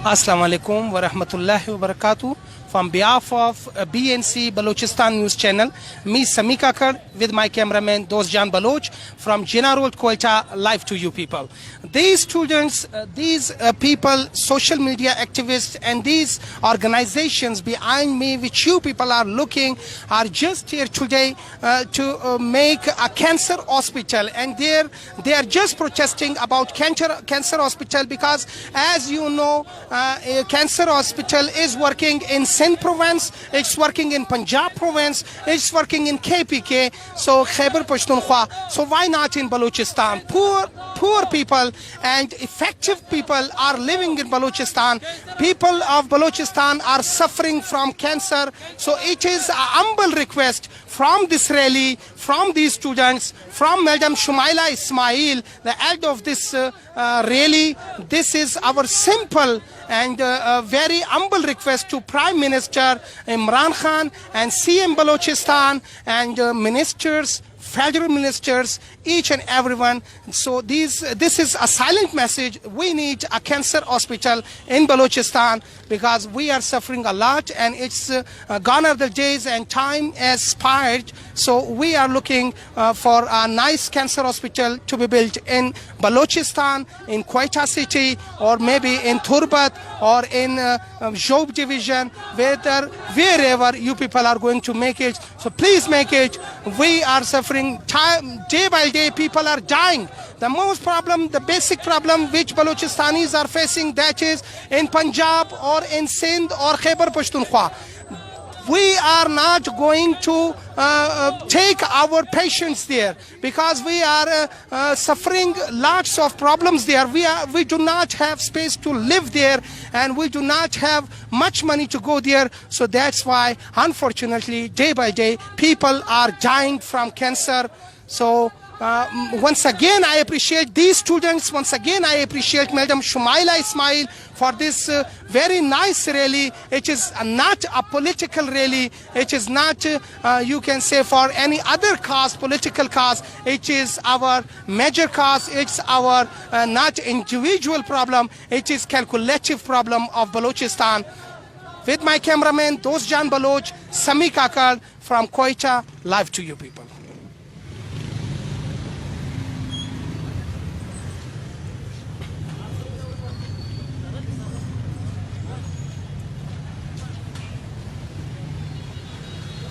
Assalamu alaikum wa rahmatullahi wa barakatuh. From behalf of BNC Balochistan News Channel, me Sami Kakar with my cameraman Dostjan Baloch from Jinnah Road, Quetta, live to you people. These students, these people, social media activists and these organizations behind me which you people are looking are just here today to make a cancer hospital, and they are just protesting about cancer hospital because, as you know, a cancer hospital is working in Sindh province, it's working in Punjab province, it's working in KPK, so Khyber Pakhtunkhwa. So why not in Balochistan? Poor people and effective people are living in Balochistan. People of Balochistan are suffering from cancer. So it is a humble request from this rally, from these students, from Madam Shumaila Ismail, the head of this rally. This is our simple and very humble request to Prime Minister Imran Khan and CM Balochistan and ministers, federal ministers, each and everyone. So this is a silent message. We need a cancer hospital in Balochistan because we are suffering a lot, and it's gone are the days and time has expired. So we are looking for a nice cancer hospital to be built in Balochistan, in Quetta city, or maybe in Turbat or in Job division, wherever you people are going to make it. So please make it. We are suffering day by day. People are dying. The most problem, the basic problem which Balochistanis are facing, that is in Punjab or in Sindh or Khyber Pakhtunkhwa. We are not going to take our patients there because we are suffering lots of problems there. We do not have space to live there, and we do not have much money to go there. So that's why, unfortunately, day by day, people are dying from cancer. So once again, I appreciate these students. Once again, I appreciate Madam Shumaila Ismail for this very nice rally. It is not a political rally. It is not, you can say, for any other cause, political cause. It is our major cause. It's our not individual problem. It is calculative problem of Balochistan. With my cameraman, Dostjan Baloch, Sami Kakar from Quetta, live to you people.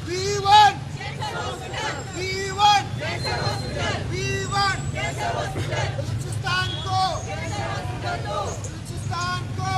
We want cancer hospital. We want cancer hospital. We want cancer hospital. Balochistan ko. Cancer hospital ko. Balochistan ko.